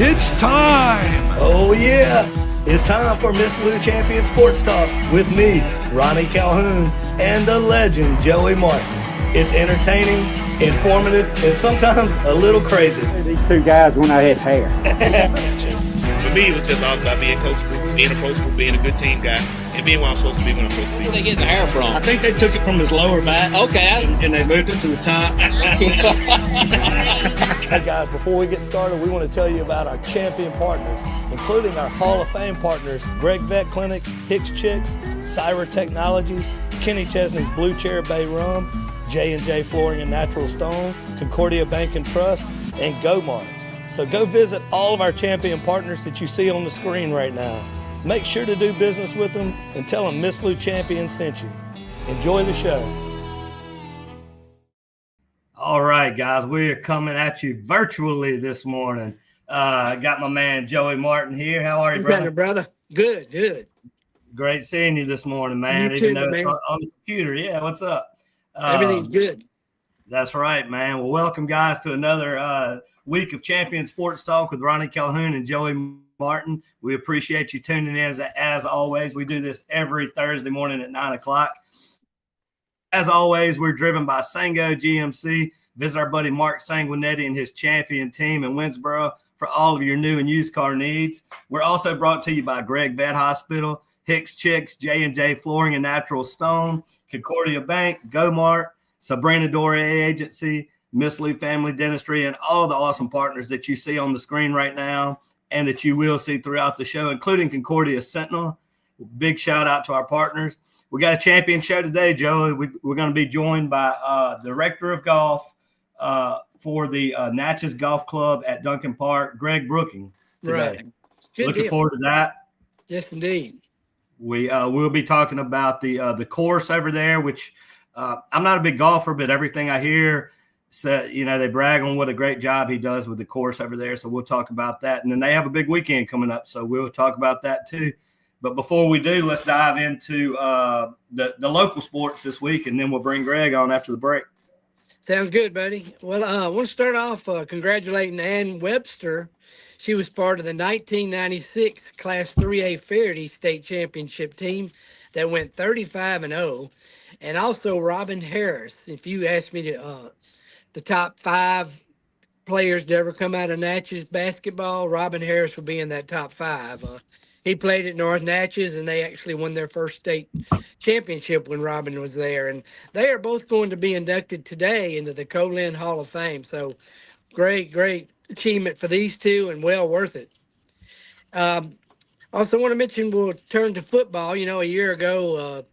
It's time! Oh yeah! It's time for Miss-Lou Champion Sports Talk with me, Ronnie Calhoun, and the legend, Joey Martin. It's entertaining, informative, and sometimes a little crazy. These two guys when I had hair. For me, it was just all about being coachable, being approachable, being a good team guy, and being what I'm supposed to be when I'm supposed to be. Where are they getting the hair from? I think they took it from his lower back. Okay. And they moved it to the top. Hey guys, before we get started, we want to tell you about our champion partners, including our Hall of Fame partners, Gregg Vet Clinic, Hicks Chicks, Cyra Technologies, Kenny Chesney's Blue Chair Bay Rum, J&J Flooring and Natural Stone, Concordia Bank and Trust, and Mart. So go visit all of our champion partners that you see on the screen right now. Make sure to do business with them and tell them Miss-Lou Champion sent you. Enjoy the show. All right, guys, we are coming at you virtually this morning. Got my man Joey Martin here. How are you, brother? Good, good. Great seeing you this morning, man. You too, man. On the computer. Yeah, what's up? Everything's good. That's right, man. Well, welcome, guys, to another week of Champion Sports Talk with Ronnie Calhoun and Joey Martin. We appreciate you tuning in as always. We do this every Thursday morning at 9 o'clock. As always, we're driven by Sango GMC. Visit our buddy Mark Sanguinetti and his champion team in Winsboro for all of your new and used car needs. We're also brought to you by Gregg Vet Hospital, Hicks Chicks, J&J Flooring and Natural Stone, Concordia Bank, Mart, Sabrina Doré Agency, Miss-Lou Family Dentistry, and all the awesome partners that you see on the screen right now and that you will see throughout the show, including Concordia Sentinel. Big shout out to our partners. We got a champion show today, Joey. We're going to be joined by Director of Golf for the Natchez Golf Club at Duncan Park, Greg Brooking, today. Right. Good Looking deal. forward to that. Yes, indeed. We'll be talking about the course over there, which I'm not a big golfer, but everything I hear, they brag on what a great job he does with the course over there. So we'll talk about that. And then they have a big weekend coming up, so we'll talk about that too. But before we do, let's dive into the local sports this week, and then we'll bring Greg on after the break. Sounds good, buddy. Well, I want to start off congratulating Ann Webster. She was part of the 1996 Class 3A Fairty State Championship team that went 35-0. And also Robin Harris. If you ask me the top 5 players to ever come out of Natchez basketball, Robin Harris would be in that top 5. He played at North Natchez, and they actually won their first state championship when Robin was there. And they are both going to be inducted today into the Co-Lin Hall of Fame. So great achievement for these two and well worth it. Also want to mention, we'll turn to football. A year ago,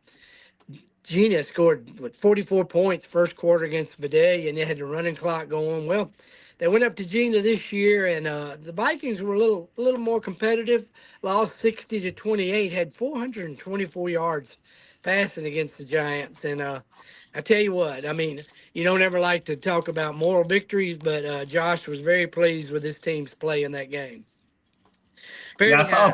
Gina scored 44 points first quarter against Vidalia, and they had the running clock going. Well, they went up to Gina this year, and the Vikings were a little more competitive. Lost 60-28, had 424 yards passing against the Giants. And I tell you what, I mean, you don't ever like to talk about moral victories, but Josh was very pleased with his team's play in that game. I saw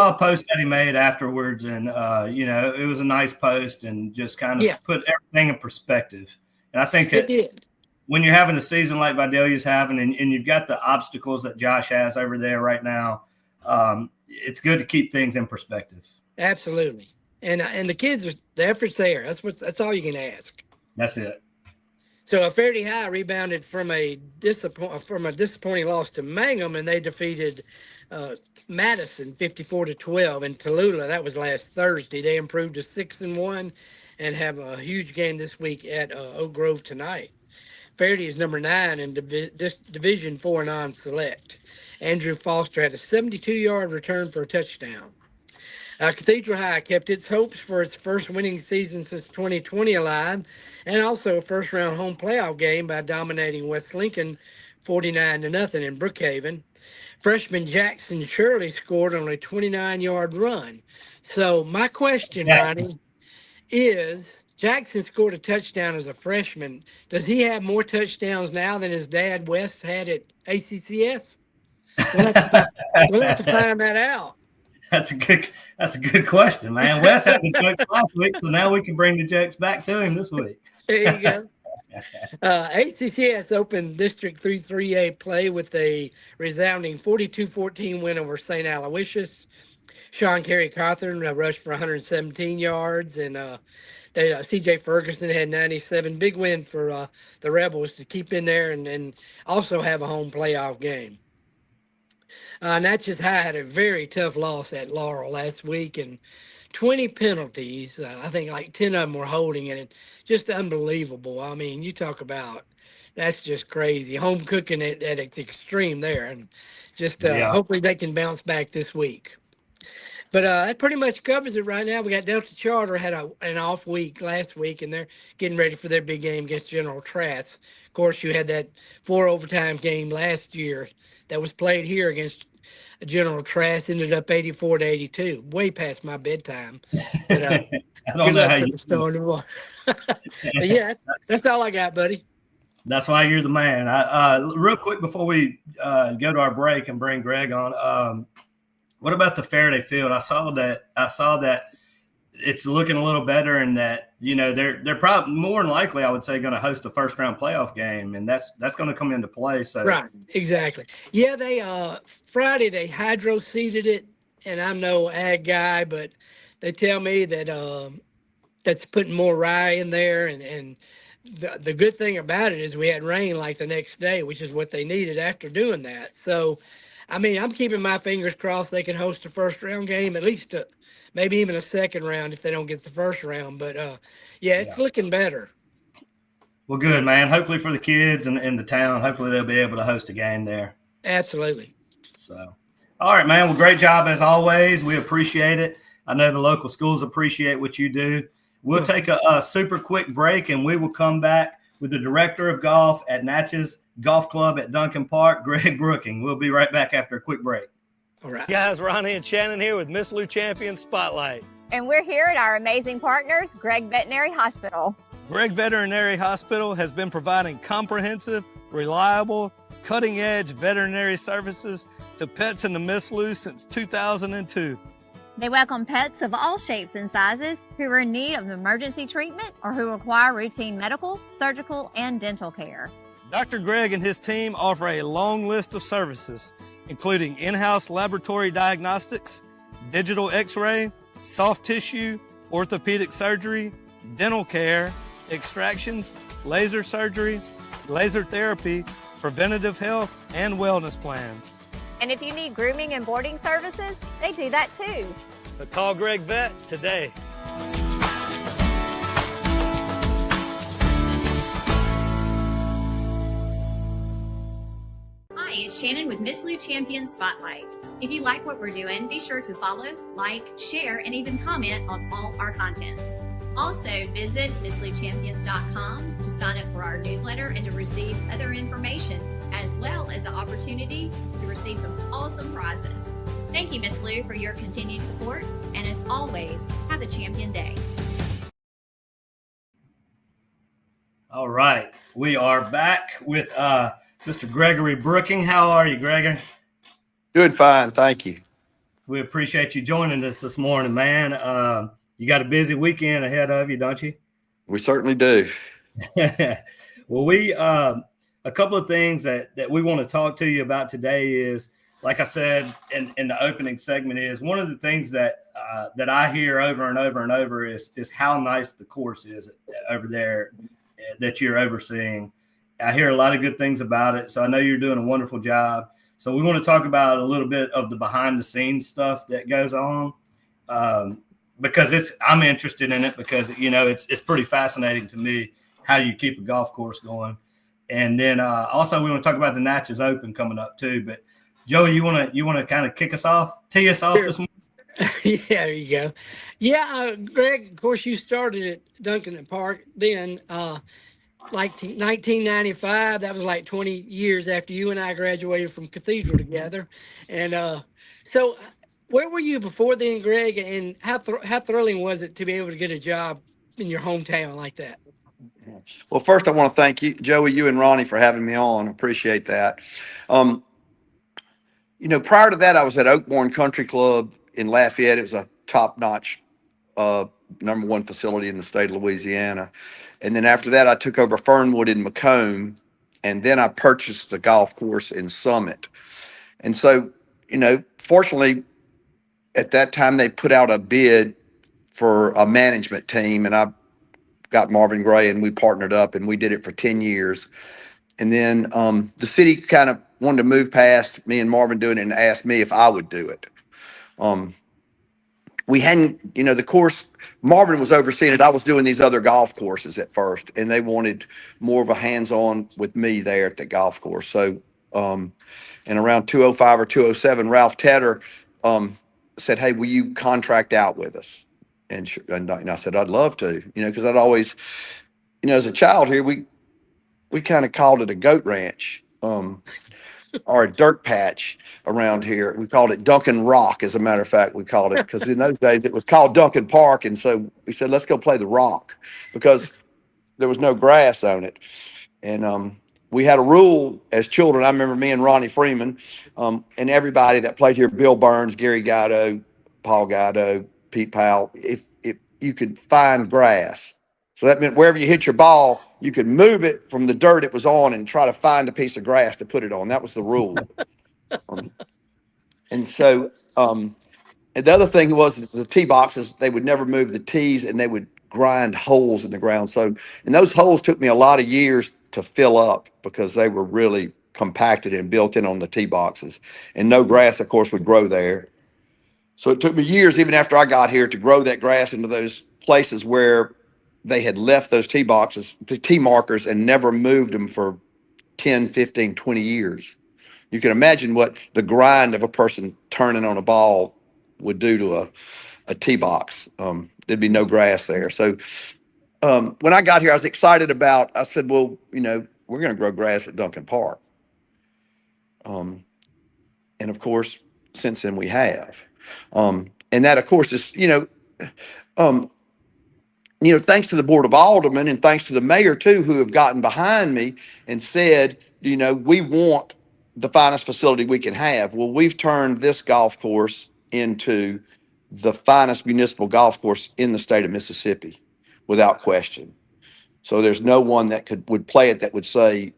a post that he made afterwards, and it was a nice post and just kind of put everything in perspective. And I think it did. When you're having a season like Vidalia's having, and you've got the obstacles that Josh has over there right now, it's good to keep things in perspective. Absolutely. And the kids, the effort's there. That's all you can ask. That's it. So Fairty High rebounded from a disappointing loss to Mangum, and they defeated Madison 54-12 in Tallulah. That was last Thursday. They improved to 6-1 and have a huge game this week at Oak Grove tonight. Fairty is number 9 in Division 4 non-select. Andrew Foster had a 72-yard return for a touchdown. Cathedral High kept its hopes for its first winning season since 2020 alive, and also a first-round home playoff game by dominating West Lincoln 49-0 in Brookhaven. Freshman Jackson Shirley scored on a 29-yard run. So my question, Ronnie, is Jackson scored a touchdown as a freshman. Does he have more touchdowns now than his dad, West, had at ACCS? We'll have to find that out. That's a good question, man. Wes had the jokes last week, so now we can bring the jokes back to him this week. There you go. ACCS Open District 3-3A play with a resounding 42-14 win over St. Aloysius. Sean Carey Cawthorn rushed for 117 yards, and C.J. Ferguson had 97. Big win for the Rebels to keep in there and also have a home playoff game. Natchez High had a very tough loss at Laurel last week, and 20 penalties. I think like 10 of them were holding, and it just unbelievable. I mean, you talk about that's just crazy. Home cooking at its extreme there, and just hopefully they can bounce back this week. But that pretty much covers it right now. We got Delta Charter had an off week last week, and they're getting ready for their big game against General Trask. Of course, you had that 4 overtime game last year that was played here against General Trask, ended up 84-82, way past my bedtime. But, I don't good know luck how to you the Stone and Water. But yeah, that's all I got, buddy. That's why you're the man. Real quick before we go to our break and bring Greg on, what about the Faraday Field? I saw that it's looking a little better, and that they're probably more than likely, I would say, going to host a first round playoff game, and that's going to come into play. So right, exactly. Yeah, they Friday they hydro seeded it, and I'm no ag guy, but they tell me that that's putting more rye in there, and the good thing about it is we had rain like the next day, which is what they needed after doing that. So, I mean, I'm keeping my fingers crossed they can host a first round game, at least maybe even a second round if they don't get the first round. But it's looking better. Well, good, man. Hopefully for the kids and the town, hopefully they'll be able to host a game there. Absolutely. So, all right, man. Well, great job as always. We appreciate it. I know the local schools appreciate what you do. We'll take a super quick break, and we will come back with the director of golf at Natchez Golf Club at Duncan Park, Greg Brooking. We'll be right back after a quick break. All right. Guys, Ronnie and Shannon here with Miss-Lou Champion Spotlight. And we're here at our amazing partners, Gregg Veterinary Hospital. Gregg Veterinary Hospital has been providing comprehensive, reliable, cutting-edge veterinary services to pets in the Miss-Lou since 2002. They welcome pets of all shapes and sizes who are in need of emergency treatment or who require routine medical, surgical, and dental care. Dr. Gregg and his team offer a long list of services, including in-house laboratory diagnostics, digital x-ray, soft tissue, orthopedic surgery, dental care, extractions, laser surgery, laser therapy, preventative health, and wellness plans. And if you need grooming and boarding services, they do that too. So call Gregg Vet today. Hi, it's Shannon with Miss-Lou Champion Spotlight. If you like what we're doing, be sure to follow, like, share, and even comment on all our content. Also, visit MissLouChampions.com to sign up for our newsletter and to receive other information, as well as the opportunity to receive some awesome prizes. Thank you, Miss Lou, for your continued support, and as always, have a champion day. All right. We are back with Mr. Gregory Brooking. How are you, Gregor? Doing fine, thank you. We appreciate you joining us this morning, man. You got a busy weekend ahead of you, don't you? We certainly do. Well, a couple of things that we want to talk to you about today is, like I said in the opening segment, is one of the things that I hear over and over and over is how nice the course is over there that you're overseeing. I hear a lot of good things about it, so I know you're doing a wonderful job. So we want to talk about a little bit of the behind the scenes stuff that goes on, because I'm interested in it because it's pretty fascinating to me how you keep a golf course going. And then also we want to talk about the Natchez Open coming up too. But Joey, you want to kind of tee us off this morning? Yeah, there you go. Yeah, Greg, of course, you started at Duncan Park then, like 1995. That was like 20 years after you and I graduated from Cathedral together. And so where were you before then, Greg? And how thrilling was it to be able to get a job in your hometown like that? Well, first I want to thank you, Joey, you and Ronnie, for having me on. Appreciate that. Prior to that, I was at Oakbourne Country Club in Lafayette. It was a top-notch number one facility in the state of Louisiana. And then after that, I took over Fernwood in Macomb, and then I purchased the golf course in Summit. And so, fortunately, at that time, they put out a bid for a management team, and I got Marvin Gray, and we partnered up, and we did it for 10 years. And then the city kind of wanted to move past me and Marvin doing it and asked me if I would do it. We hadn't, the course, Marvin was overseeing it. I was doing these other golf courses at first, and they wanted more of a hands-on with me there at the golf course. So, and around 205 or 207, Ralph Tedder said, "Hey, will you contract out with us?" And I said, "I'd love to," because I'd always, as a child here, we kind of called it a goat ranch. Or a dirt patch around here. We called it Duncan Rock, as a matter of fact, we called it, because in those days it was called Duncan Park. And so we said, let's go play the rock, because there was no grass on it. And we had a rule as children. I remember me and Ronnie Freeman and everybody that played here, Bill Burns, Gary Gatto, Paul Gatto, Pete Powell, if you could find grass. So that meant wherever you hit your ball, you could move it from the dirt it was on and try to find a piece of grass to put it on. That was the rule. And so and the other thing was the tee boxes, they would never move the tees, and they would grind holes in the ground. So, and those holes took me a lot of years to fill up, because they were really compacted and built in on the tee boxes. And no grass, of course, would grow there. So it took me years, even after I got here, to grow that grass into those places where they had left those tee boxes, the tee markers, and never moved them for 10, 15, 20 years. You can imagine what the grind of a person turning on a ball would do to a tee box. There'd be no grass there. So when I got here, I was excited I said, well, we're going to grow grass at Duncan Park. And of course, since then we have. And that, of course, is, thanks to the Board of Aldermen and thanks to the mayor too, who have gotten behind me and said, we want the finest facility we can have. Well, we've turned this golf course into the finest municipal golf course in the state of Mississippi, without question. So there's no one that would play it that would say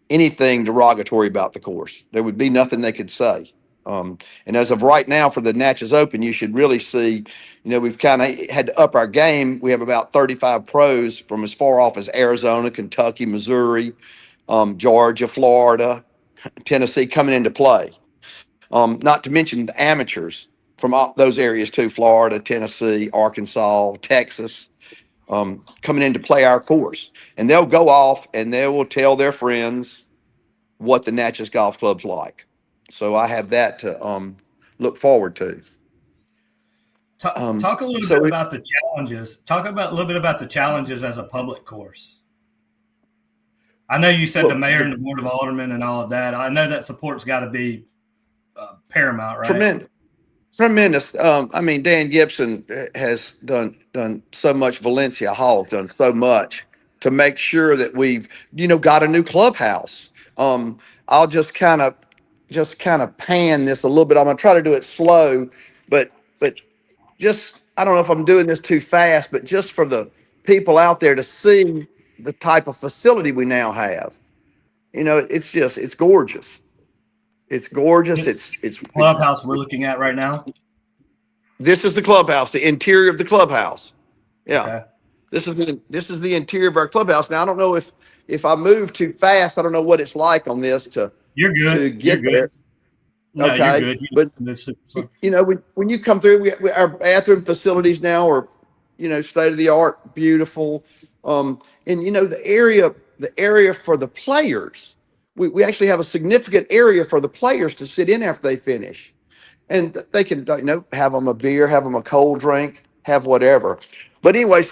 anything derogatory about the course. There would be nothing they could say. And as of right now, for the Natchez Open, you should really see, we've kind of had to up our game. We have about 35 pros from as far off as Arizona, Kentucky, Missouri, Georgia, Florida, Tennessee coming into play. Not to mention the amateurs from those areas too, Florida, Tennessee, Arkansas, Texas, coming in to play our course. And they'll go off and they will tell their friends what the Natchez Golf Club's like. So I have that to look forward to. Talk a little bit about the challenges. Talk a little bit about the challenges as a public course. I know you said the mayor and the Board of Aldermen and all of that. I know that support's got to be paramount, right? Tremendous. Dan Gibson has done so much. Valencia Hall's done so much to make sure that we've, got a new clubhouse. I'll just kind of pan this a little bit. I'm going to try to do it slow, but just, I don't know if I'm doing this too fast, but just for the people out there to see the type of facility we now have. It's gorgeous. It's gorgeous. It's clubhouse we're looking at right now. This is the clubhouse, the interior of the clubhouse. Yeah. Okay. This is the interior of our clubhouse. Now, I don't know if I move too fast, I don't know what it's like on this You're good. to get You're there. good. No, Okay. You're good. But when you come through, our bathroom facilities now are, state of the art, beautiful. And the area for the players, we actually have a significant area for the players to sit in after they finish, and they can, have them a beer, have them a cold drink, have whatever. But anyway,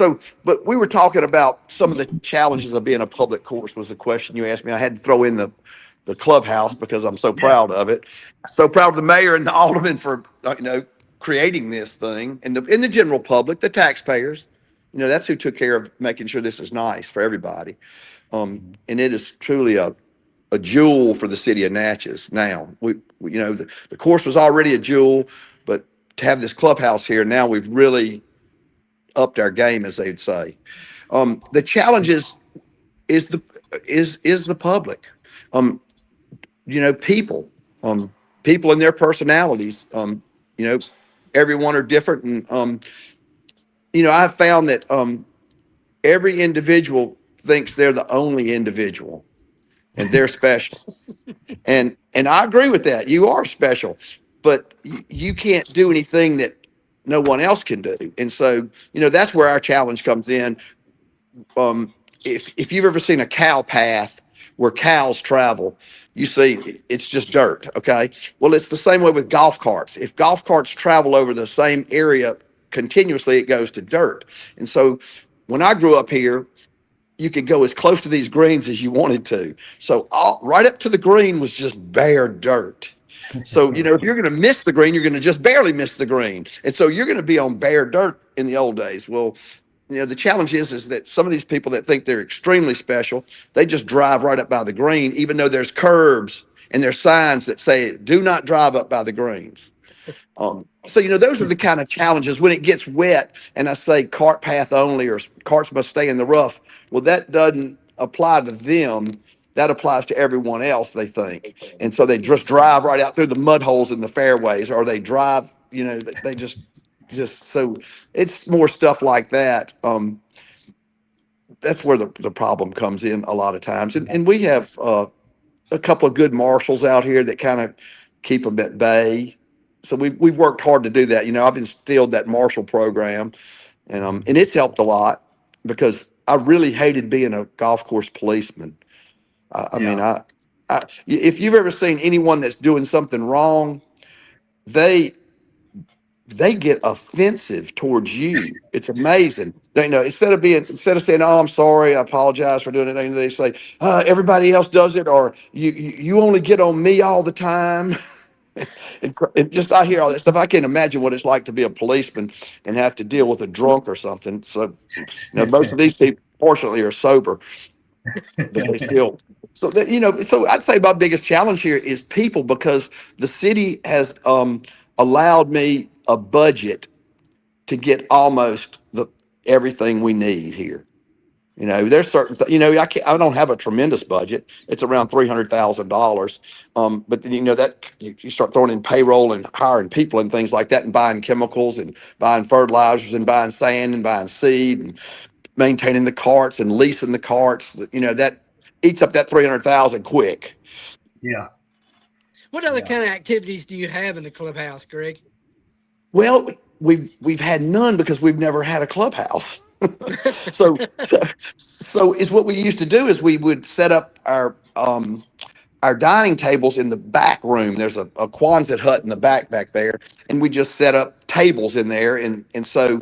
but we were talking about some of the challenges of being a public course was the question you asked me. I had to throw in the clubhouse because I'm so proud of it. So proud of the mayor and the aldermen for, creating this thing, and the general public, the taxpayers, that's who took care of making sure this is nice for everybody. And it is truly a jewel for the city of Natchez. Now the course was already a jewel, but to have this clubhouse here. Now we've really upped our game, as they'd say. The challenge is the public. People, people and their personalities. Everyone are different, and I've found that every individual thinks they're the only individual, and they're special. and I agree with that. You are special, but you can't do anything that no one else can do. And so, that's where our challenge comes in. If you've ever seen a cow path where cows travel, you see it's just dirt. Okay. Well, it's the same way with golf carts. If golf carts travel over the same area continuously, it goes to dirt. And so when I grew up here, you could go as close to these greens as you wanted to. So right up to the green was just bare dirt. So, if you're going to miss the green, you're going to just barely miss the green. And so you're going to be on bare dirt in the old days. Well, the challenge is that some of these people that think they're extremely special, they just drive right up by the green, even though there's curbs and there's signs that say, do not drive up by the greens. So, those are the kind of challenges when it gets wet and I say cart path only or carts must stay in the rough. Well, that doesn't apply to them. That applies to everyone else, they think. And so they just drive right out through the mud holes in the fairways, or they drive, they just so it's more stuff like that. That's where the problem comes in a lot of times. And we have a couple of good marshals out here that kind of keep them at bay. So we've worked hard to do that. I've instilled that marshal program, and it's helped a lot because I really hated being a golf course policeman. I mean, if you've ever seen anyone that's doing something wrong, they get offensive towards you. It's amazing. Instead of saying, "Oh, I'm sorry, I apologize for doing it," they say, "Everybody else does it," or "You only get on me all the time." I hear all that stuff. I can't imagine what it's like to be a policeman and have to deal with a drunk or something. So, most of these people, fortunately, are sober, but they still. So so I'd say my biggest challenge here is people, because the city has allowed me a budget to get almost everything we need here. There's certain, I don't have a tremendous budget. It's around $300,000. But then, that you start throwing in payroll and hiring people and things like that, and buying chemicals and buying fertilizers and buying sand and buying seed and maintaining the carts and leasing the carts. That eats up that $300,000 quick. Yeah. What other kind of activities do you have in the clubhouse, Greg? Well, we've had none because we've never had a clubhouse. so is what we used to do is we would set up our dining tables in the back room. There's a Quonset hut in the back there, and we just set up tables in there. And so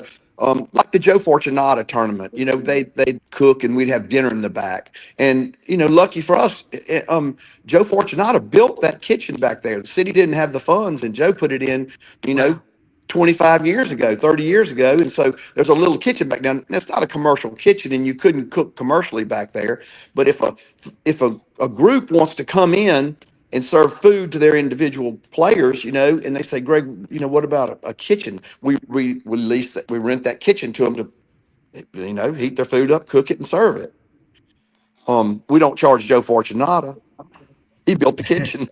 like the Joe Fortunata tournament, they'd cook and we'd have dinner in the back. And lucky for us, Joe Fortunata built that kitchen back there. The city didn't have the funds, and Joe put it in, 25 years ago, 30 years ago. And so there's a little kitchen back down. It's not a commercial kitchen, and you couldn't cook commercially back there. But if a group wants to come in and serve food to their individual players, and they say, "Greg, what about a kitchen?" We lease that, we rent that kitchen to them to, heat their food up, cook it, and serve it. We don't charge Joe Fortunata. He built the kitchen.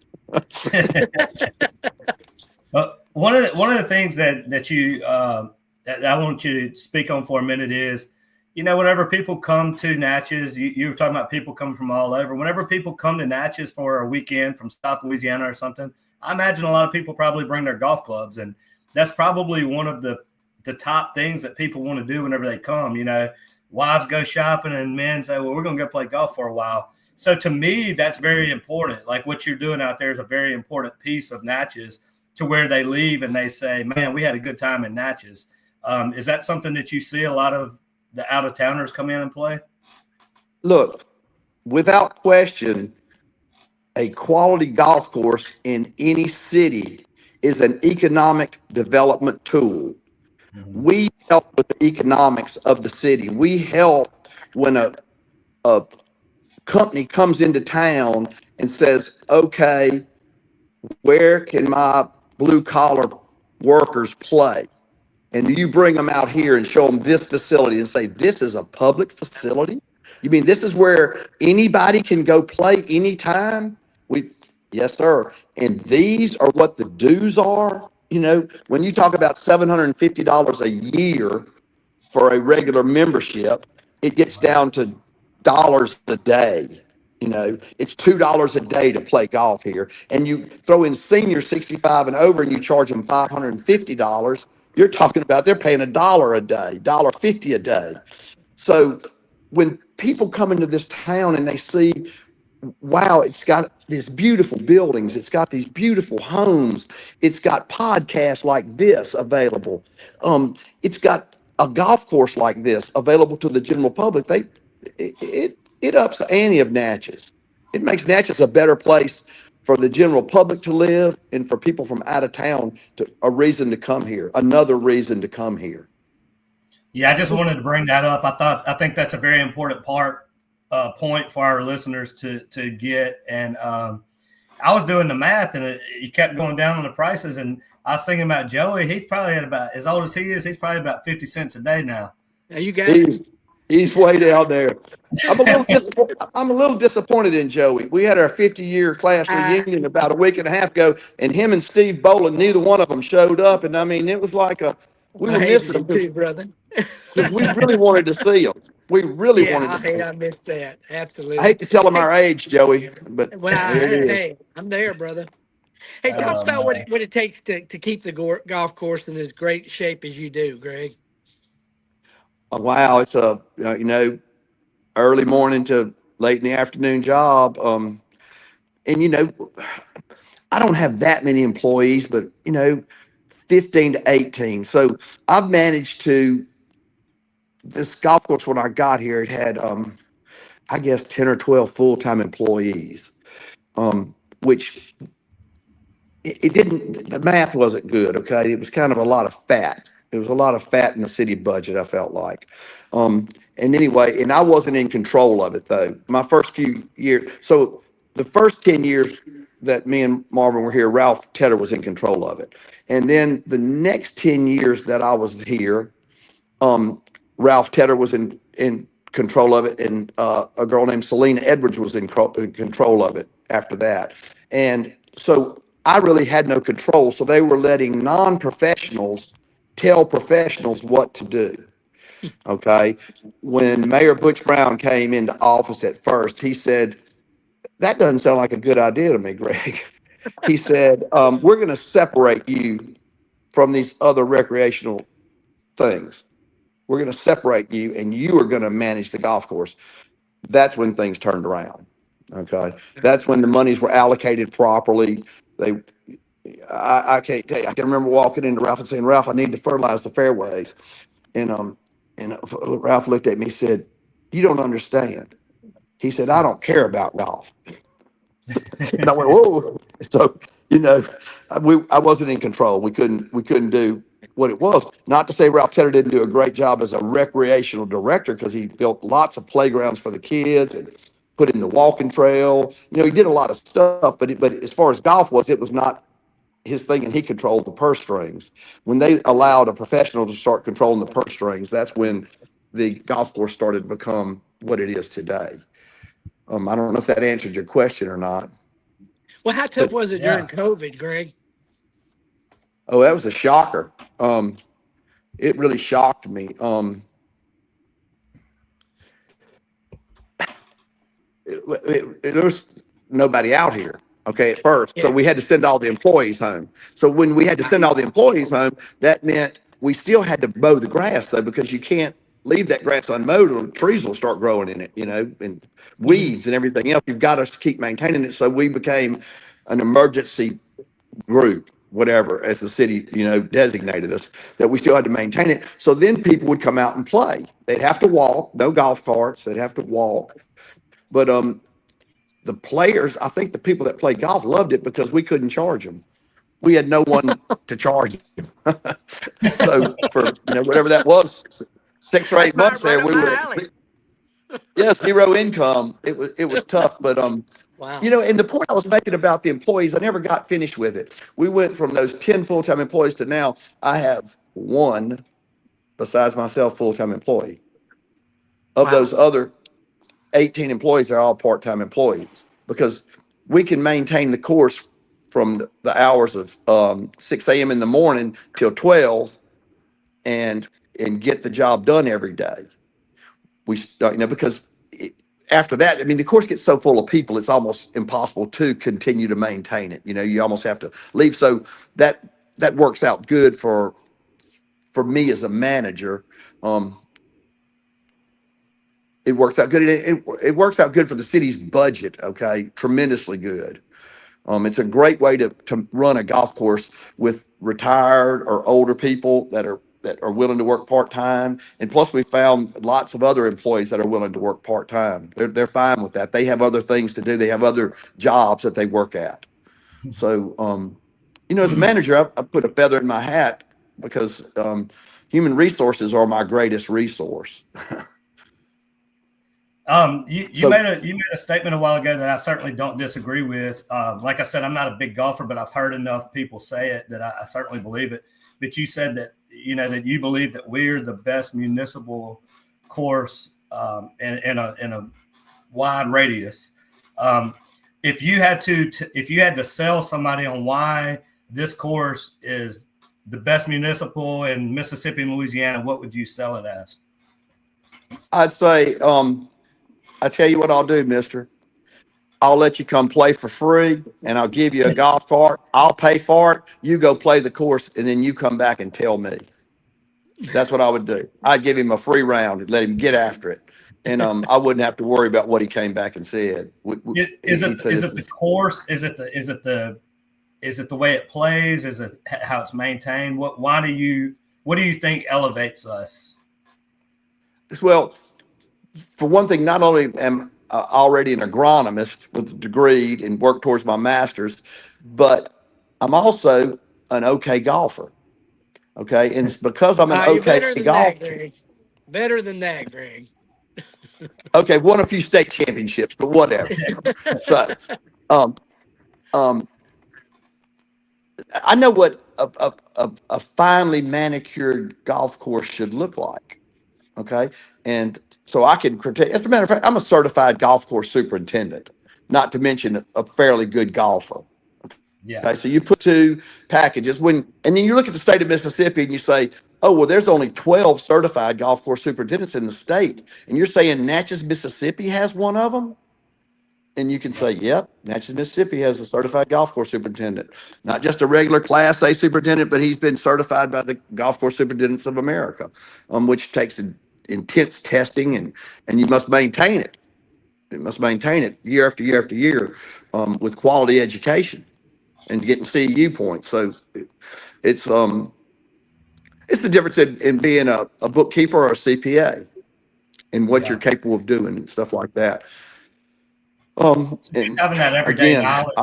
One of the things that you that I want you to speak on for a minute is, whenever people come to Natchez, you were talking about people coming from all over. Whenever people come to Natchez for a weekend from South Louisiana or something, I imagine a lot of people probably bring their golf clubs, and that's probably one of the top things that people want to do whenever they come. Wives go shopping and men say, "Well, we're going to go play golf for a while." So to me, that's very important. Like what you're doing out there is a very important piece of Natchez, to where they leave and they say, "Man, we had a good time in Natchez." Is that something that you see a lot of the out-of-towners come in and play? Look, without question, a quality golf course in any city is an economic development tool. Mm-hmm. We help with the economics of the city. We help when a company comes into town and says, "Okay, where can my blue collar workers play, and you bring them out here and show them this facility and say, this is a public facility? You mean this is where anybody can go play anytime? Yes, sir. And these are what the dues are. You know, when you talk about $750 a year for a regular membership, it gets down to dollars a day. You know, it's $2 a day to play golf here. And you throw in senior 65 and over and you charge them $550. You're talking about they're paying $1 a day, $1.50 a day. So when people come into this town and they see, wow, it's got these beautiful buildings, it's got these beautiful homes, it's got podcasts like this available, it's got a golf course like this available to the general public. It ups the ante of Natchez. It makes Natchez a better place for the general public to live, and for people from out of town a reason to come here, another reason to come here. Yeah, I just wanted to bring that up. I think that's a very important point for our listeners to get. And I was doing the math, and you kept going down on the prices. And I was thinking about Joey. He's probably at about, as old as he is, he's probably about 50 cents a day now. Now you guys. He's way down there. I'm a little disappointed in Joey. We had our 50-year class reunion about a week and a half ago, and him and Steve Boland, neither one of them showed up. And I mean, it was like we were missing them too, brother. we really wanted to see them. We really wanted to see them. I missed that. Absolutely. I hate to tell them our age, Joey, but hey, I'm there, brother. Hey, tell us about what it takes to keep the golf course in as great shape as you do, Greg. Wow, it's a early morning to late in the afternoon job. And I don't have that many employees, but 15 to 18. So I've managed to, this golf course when I got here, it had I guess 10 or 12 full-time employees, which it didn't, the math wasn't good. Okay, it was kind of a lot of fat. It was a lot of fat in the city budget, I felt like. And anyway, and I wasn't in control of it, though. My first few years, so the first 10 years that me and Marvin were here, Ralph Tedder was in control of it. And then the next 10 years that I was here, Ralph Tedder was in control of it, and a girl named Selena Edwards was in control of it after that. And so I really had no control. So they were letting non-professionals tell professionals what to do. Okay. When Mayor Butch Brown came into office at first, he said, that doesn't sound like a good idea to me, Greg. He said, we're going to separate you from these other recreational things. We're going to separate you, and you are going to manage the golf course. That's when things turned around. Okay. That's when the monies were allocated properly. I can't tell you. I can remember walking into Ralph and saying, Ralph, I need to fertilize the fairways. And Ralph looked at me and said, you don't understand. He said, I don't care about golf. And I went, whoa. So, I wasn't in control. We couldn't do what it was. Not to say Ralph Tedder didn't do a great job as a recreational director, because he built lots of playgrounds for the kids and put in the walking trail. He did a lot of stuff, but as far as golf was, it was not his thing, and he controlled the purse strings. When they allowed a professional to start controlling the purse strings, that's when the golf course started to become what it is today. I don't know if that answered your question or not. Well, how tough was it during COVID, Greg? Oh, that was a shocker. It really shocked me. There was nobody out here. Okay, at first. Yeah. So we had to send all the employees home. So when we had to send all the employees home, that meant we still had to mow the grass, though, because you can't leave that grass unmowed or trees will start growing in it, and weeds and everything else. You've got to keep maintaining it. So we became an emergency group, whatever, as the city, designated us, that we still had to maintain it. So then people would come out and play. They'd have to walk, no golf carts. They'd have to walk. But, the players, I think the people that played golf loved it because we couldn't charge them. We had no one to charge them. So for whatever that was, 6 or 8 months there, we were zero income. It was tough, but Wow. And the point I was making about the employees, I never got finished with it. We went from those 10 full-time employees to now I have one, besides myself, full-time employee. Of Wow. those other 18 employees, they're all part-time employees because we can maintain the course from the hours of 6 a.m. in the morning till 12 and get the job done every day. We start, because after that, I mean, the course gets so full of people, it's almost impossible to continue to maintain it. You almost have to leave. So that works out good for me as a manager. It works out good. It works out good for the city's budget. Okay, tremendously good. It's a great way to run a golf course with retired or older people that are willing to work part-time. And plus we found lots of other employees that are willing to work part-time. They're fine with that. They have other things to do. They have other jobs that they work at. So, as a manager, I put a feather in my hat because human resources are my greatest resource. You made a statement a while ago that I certainly don't disagree with. Like I said, I'm not a big golfer, but I've heard enough people say it that I certainly believe it. But you said that that you believe that we're the best municipal course in a wide radius. If you had to sell somebody on why this course is the best municipal in Mississippi and Louisiana, what would you sell it as? I'd say, I tell you what I'll do, mister. I'll let you come play for free and I'll give you a golf cart. I'll pay for it. You go play the course and then you come back and tell me. That's what I would do. I'd give him a free round and let him get after it. And I wouldn't have to worry about what he came back and said. Is it the course? Is it the way it plays? Is it how it's maintained? What do you think elevates us? Well, for one thing, not only am I already an agronomist with a degree and work towards my master's, but I'm also an okay golfer. Okay. And it's because I'm an okay golfer. Better than that, Greg. Okay. Won a few state championships, but whatever. So, I know what a finely manicured golf course should look like. Okay. And so I can critique. As a matter of fact, I'm a certified golf course superintendent, not to mention a fairly good golfer. Yeah. Okay. So you put two packages and then you look at the state of Mississippi and you say, oh, well, there's only 12 certified golf course superintendents in the state. And you're saying Natchez, Mississippi has one of them? And you can say, yep, Natchez, Mississippi has a certified golf course superintendent, not just a regular Class A superintendent, but he's been certified by the Golf Course Superintendents of America, which takes intense testing and you must maintain it. It must maintain it year after year after year with quality education and getting CEU points. So it's the difference in being a bookkeeper or a CPA and what you're capable of doing and stuff like that. Having that everyday knowledge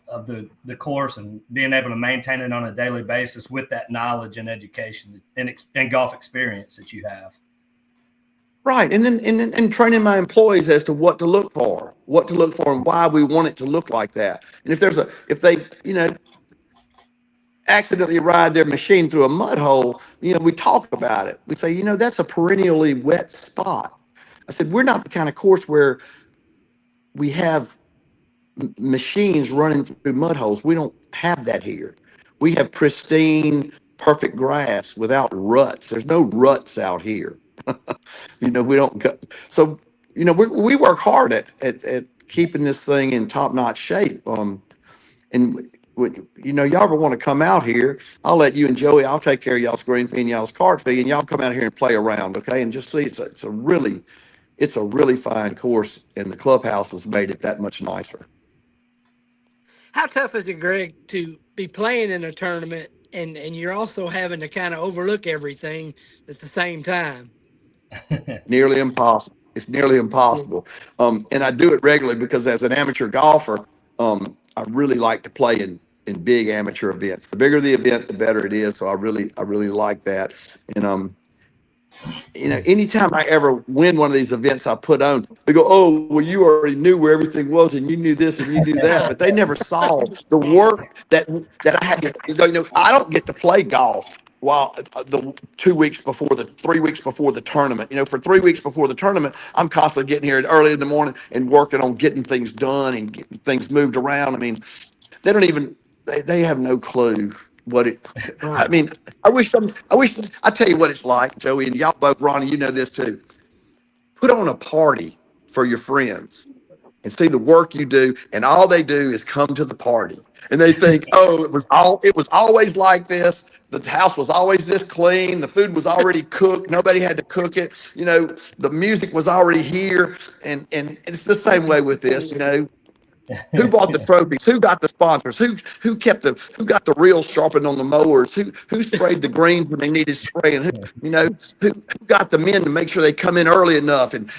of the course and being able to maintain it on a daily basis with that knowledge and education and golf experience that you have. Right. And then training my employees as to what to look for and why we want it to look like that. And if they accidentally ride their machine through a mud hole, we talk about it. We say, that's a perennially wet spot. I said, we're not the kind of course where we have machines running through mud holes. We don't have that here. We have pristine, perfect grass without ruts. There's no ruts out here. We don't go. So, we work hard at keeping this thing in top-notch shape. And y'all ever want to come out here, I'll let you and Joey, I'll take care of y'all's green fee and y'all's card fee, and y'all come out here and play around, okay? And just see, it's a really fine course, and the clubhouse has made it that much nicer. How tough is it, Greg, to be playing in a tournament and you're also having to kind of overlook everything at the same time? Nearly impossible. It's nearly impossible. And I do it regularly because as an amateur golfer, I really like to play in big amateur events. The bigger the event, the better it is. So I really like that. And anytime I ever win one of these events I put on, they go, "Oh, well, you already knew where everything was, and you knew this and you knew that," but they never saw the work that I had to. I don't get to play golf while the 3 weeks before the tournament. For 3 weeks before the tournament, I'm constantly getting here early in the morning and working on getting things done and getting things moved around. I mean, they don't even. They have no clue what it. I mean, I wish I tell you what it's like, Joey, and y'all both, Ronnie, you know this too. Put on a party for your friends and see the work you do, and all they do is come to the party, and they think, "Oh, it was always like this. The house was always this clean. The food was already cooked. Nobody had to cook it. The music was already here." And it's the same way with this. Who bought the trophies? Who got the sponsors? Who got the reels sharpened on the mowers? Who sprayed the greens when they needed spraying? Who got the men to make sure they come in early enough? And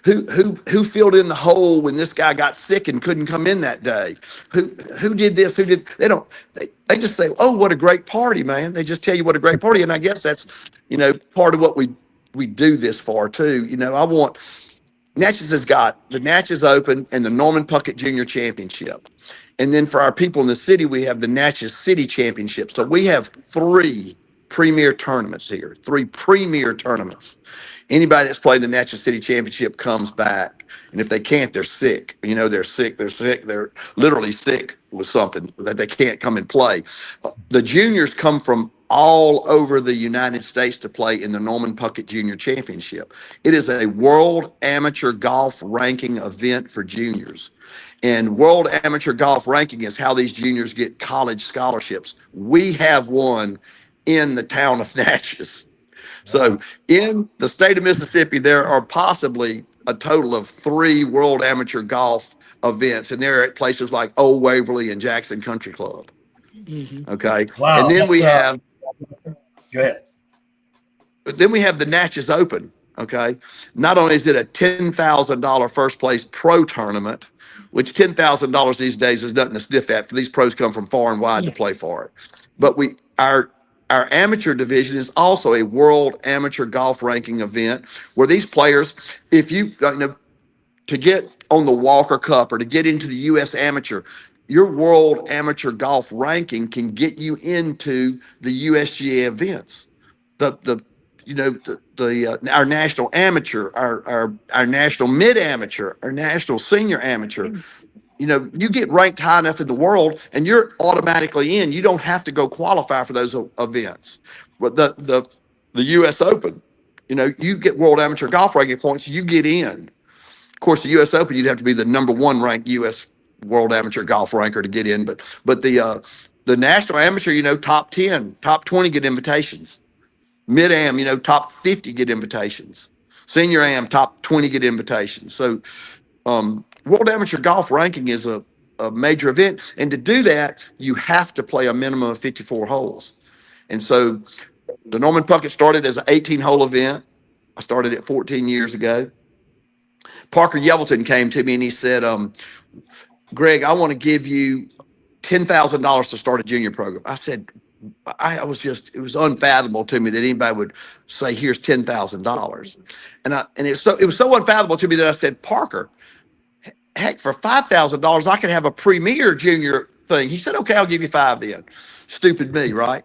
who filled in the hole when this guy got sick and couldn't come in that day? Who did this? They just say, "Oh, what a great party, man." They just tell you what a great party. And I guess that's, part of what we do this for too. Natchez has got the Natchez Open and the Norman Puckett Junior Championship. And then for our people in the city, we have the Natchez City Championship. So we have 3 premier tournaments here, 3 premier tournaments. Anybody that's played the Natchez City Championship comes back. And if they can't, they're sick. They're sick. They're literally sick with something that they can't come and play. The juniors come from all over the United States to play in the Norman Puckett Junior Championship. It is a world amateur golf ranking event for juniors. And world amateur golf ranking is how these juniors get college scholarships. We have one in the town of Natchez. So in the state of Mississippi, there are possibly a total of 3 world amateur golf events, and they're at places like Old Waverly and Jackson Country Club. Mm-hmm. Okay. Wow. And then we have. Go ahead. But then we have the Natchez Open. Okay. Not only is it a $10,000 first place pro tournament, which $10,000 these days is nothing to sniff at. For these pros come from far and wide to play for it. But our amateur division is also a world amateur golf ranking event where these players, if to get on the Walker Cup or to get into the U.S. Amateur, your world amateur golf ranking can get you into the USGA events. Our national amateur, our national mid amateur, our national senior amateur. You get ranked high enough in the world and you're automatically in. You don't have to go qualify for those events. But the U.S. Open, you get world amateur golf ranking points, you get in. Of course, the U.S. Open, you'd have to be the number 1 ranked U.S. world amateur golf ranker to get in. But the national amateur, top 10, top 20 get invitations. Mid-am, top 50 get invitations. Senior am, top 20 get invitations. So world amateur golf ranking is a major event. And to do that, you have to play a minimum of 54 holes. And so the Norman Puckett started as an 18-hole event. I started it 14 years ago. Parker Yevelton came to me and he said, "Greg, I want to give you $10,000 to start a junior program." I said, it was unfathomable to me that anybody would say, "Here's $10,000." And it was so unfathomable to me that I said, "Parker, heck, for $5,000, I could have a premier junior thing." He said, "Okay, I'll give you 5 then." Stupid me, right?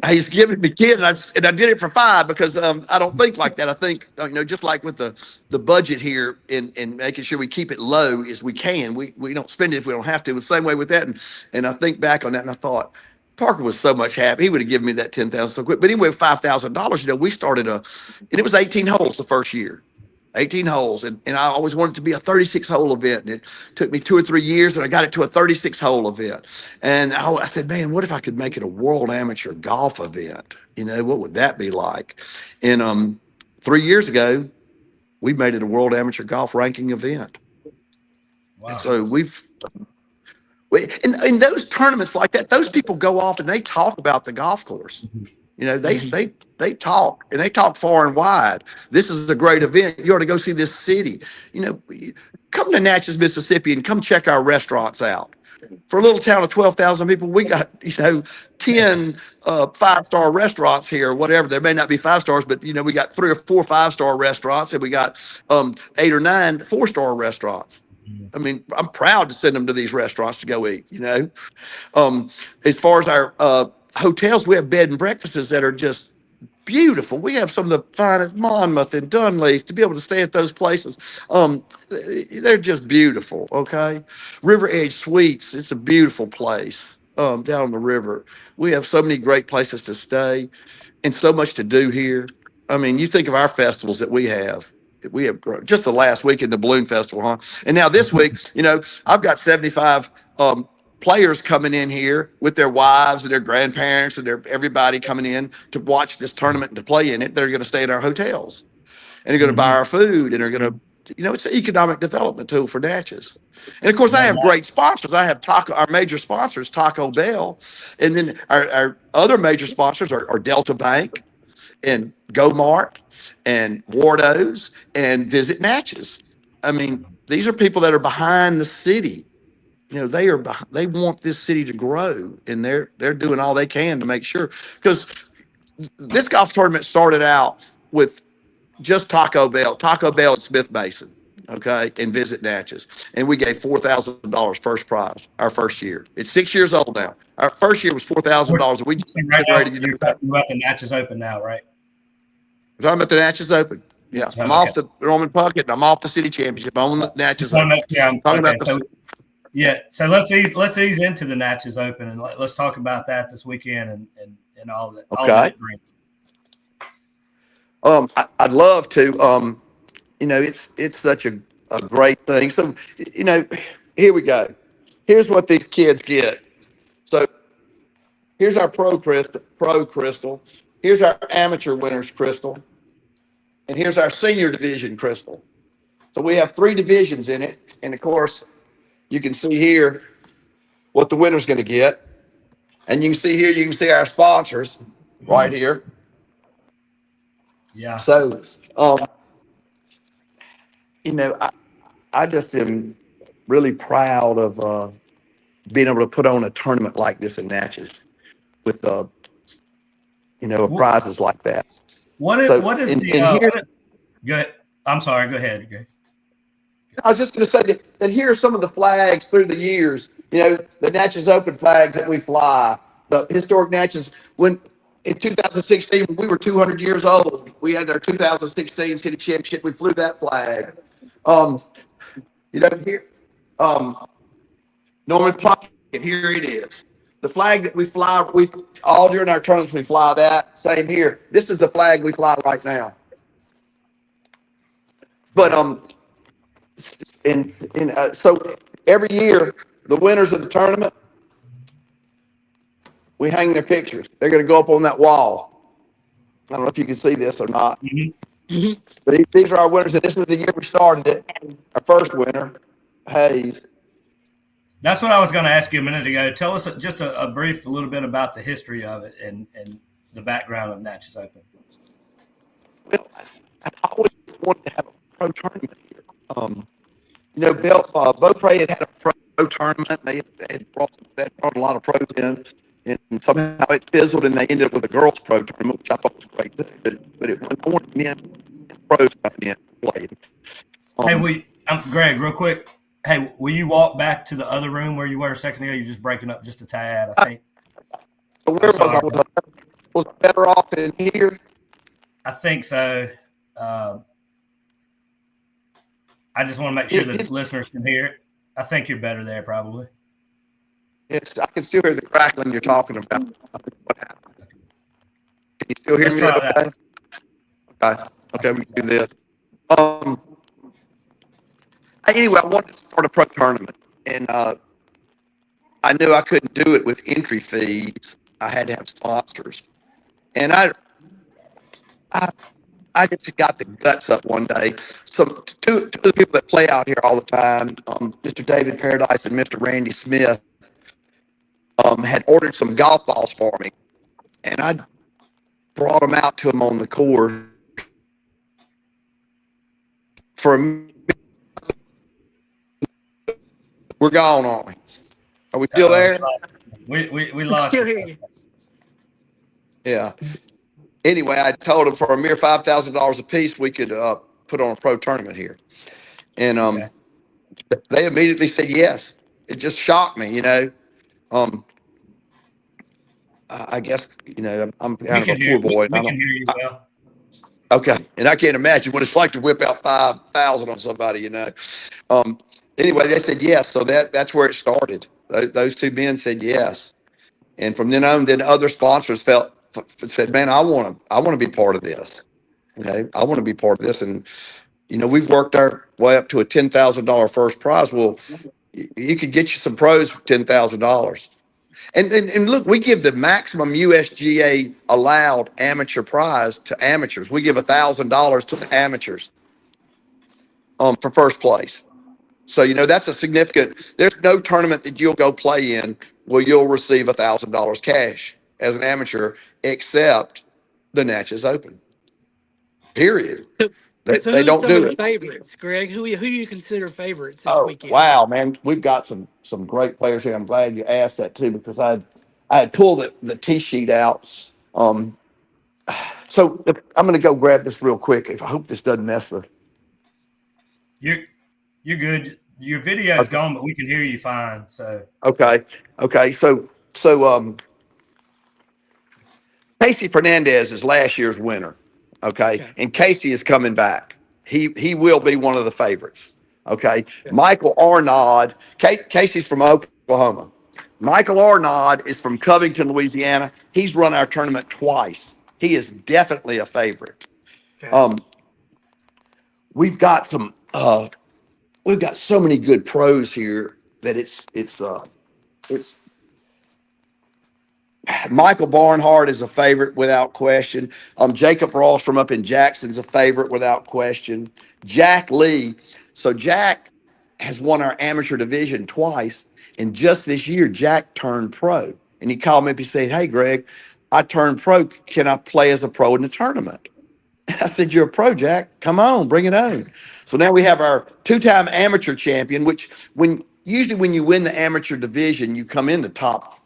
He's giving me 10, and I did it for 5 because I don't think like that. I think just like with the budget here and making sure we keep it low as we can. We don't spend it if we don't have to. The same way with that, and I think back on that, and I thought Parker was so much happy. He would have given me that $10,000 so quick. But anyway, $5,000. We started and it was 18 holes the first year. 18 holes. And I always wanted it to be a 36-hole event. And it took me 2 or 3 years, and I got it to a 36-hole event. And I said, man, what if I could make it a world amateur golf event? What would that be like? And 3 years ago, we made it a world amateur golf ranking event. Wow. And so in those tournaments like that, those people go off and they talk about the golf course. You know, they talk, and they talk far and wide. This is a great event. You ought to go see this city. You know, come to Natchez, Mississippi, and come check our restaurants out. For a little town of 12,000 people, we got, 10 5-star restaurants here, or whatever. There may not be 5 stars, but, we got 3 or 4 5-star restaurants, and we got 8 or 9 4-star restaurants. I mean, I'm proud to send them to these restaurants to go eat, As far as our hotels, we have bed and breakfasts that are just beautiful. We have some of the finest, Monmouth and Dunleaf, to be able to stay at those places. They're just beautiful. Okay. River Edge Suites. It's a beautiful place down on the river. We have so many great places to stay and so much to do here. I mean, you think of our festivals that we have. We have just the last week in the Balloon Festival, huh? And now this week, I've got 75 players coming in here with their wives and their grandparents and everybody coming in to watch this tournament and to play in it. They're going to stay in our hotels and they're going to buy our food and they're going to, it's an economic development tool for Natchez. And of course, I have great sponsors. I have our major sponsors, Taco Bell, and then our other major sponsors are Delta Bank and Mart and Wardo's and Visit Natchez. I mean, these are people that are behind the city. They want this city to grow, and they're doing all they can to make sure. Because this golf tournament started out with just Taco Bell at Smith Mason, okay, and Visit Natchez, and we gave $4,000 first prize our first year. It's 6 years old now. Our first year was $4,000. We just right now, you're talking about the Natchez Open now, right? We're talking about the Natchez Open. Yeah, I'm off the Roman Puckett, and I'm off the city championship. I'm on the Natchez Open. So let's ease into the Natchez Open and let's talk about that this weekend and all that. Okay. All that it brings. I'd love to. It's such a great thing. So, here we go. Here's what these kids get. So, here's our pro crystal. Here's our amateur winners crystal, and here's our senior division crystal. So we have 3 divisions in it, and of course, you can see here what the winner's going to get. And you can see our sponsors right here. Yeah. So, I just am really proud of being able to put on a tournament like this in Natchez with, prizes like that. Go ahead. I'm sorry. Go ahead, Greg. I was just going to say that here are some of the flags through the years, the Natchez Open flags that we fly, the historic Natchez. When in 2016, when we were 200 years old, we had our 2016 city championship. We flew that flag. Here, Norman Puckett, here it is. The flag that we fly, all during our tournaments, we fly that. Same here. This is the flag we fly right now. But, so every year, the winners of the tournament, we hang their pictures. They're going to go up on that wall. I don't know if you can see this or not. Mm-hmm. But these are our winners, and this was the year we started it. Our first winner, Hayes. That's what I was going to ask you a minute ago. Tell us just a little bit about the history of it and the background of Natchez Open. Well, I always wanted to have a pro tournament here. Beaupre had a pro tournament. They had brought a lot of pros in, and somehow it fizzled, and they ended up with a girls' pro tournament, which I thought was great. But it went on men and pros coming in and playing. Hey, Greg, real quick. Hey, will you walk back to the other room where you were a second ago? You're just breaking up just a tad, I think. So where was I? Was I better off in here? I think so. I just want to make sure that listeners can hear it. I think you're better there, probably. Yes, I can still hear the crackling you're talking about. What happened? Can you still hear me? Okay, we can do this. Anyway, I wanted to start a pro tournament, and I knew I couldn't do it with entry fees. I had to have sponsors, and I just got the guts up one day. So two of the people that play out here all the time, Mr. David Paradise and Mr. Randy Smith, had ordered some golf balls for me, and brought them out to him on the course for we're gone, aren't we? Are we still there? We lost Still you. hear you. Yeah. Anyway, I told him for a mere $5,000 a piece, we could put on a pro tournament here. And Okay. they immediately said yes. It just shocked me, you know. I guess, you know, I'm kind of a poor boy. We can hear you well. Okay. And I can't imagine what it's like to whip out 5,000 on somebody, you know. Anyway, they said yes. So that's where it started. Those two men said yes. And from then on, then other sponsors said, man, I want to be part of this. You know, I want to be part of this. And, you know, we've worked our way up to a $10,000 first prize. Well, you could get you some pros for $10,000. And look, we give the maximum USGA allowed amateur prize to amateurs. We give $1,000 to the amateurs for first place. So, you know, that's a significant, there's no tournament that you'll go play in where you'll receive $1,000 cash as an amateur, except the Natchez Open. Period. They don't do it. Favorites, Greg? Who do you consider favorites this Oh, weekend? wow, man. We've got some great players here. I'm glad you asked that too, because I had pulled the tee sheet out. So I'm going to go grab this real quick. I hope this doesn't mess the. You're good. Your video is gone, but we can hear you fine. So Okay. So Casey Fernandez is last year's winner. Okay. And Casey is coming back. He will be one of the favorites. Okay. Michael Arnaud, Casey's from Oklahoma. Michael Arnaud is from Covington, Louisiana. He's run our tournament twice. He is definitely a favorite. We've got some we've got so many good pros here that it's Michael Barnhart is a favorite without question. Jacob Ross from up in Jackson's a favorite without question. Jack Lee. So Jack has won our amateur division twice. And just this year, Jack turned pro. And he called me up and said, hey, Greg, I turned pro. Can I play as a pro in the tournament? I said, you're a pro, Jack. Come on, bring it on. So now we have our two-time amateur champion, which usually when you win the amateur division, you come in the top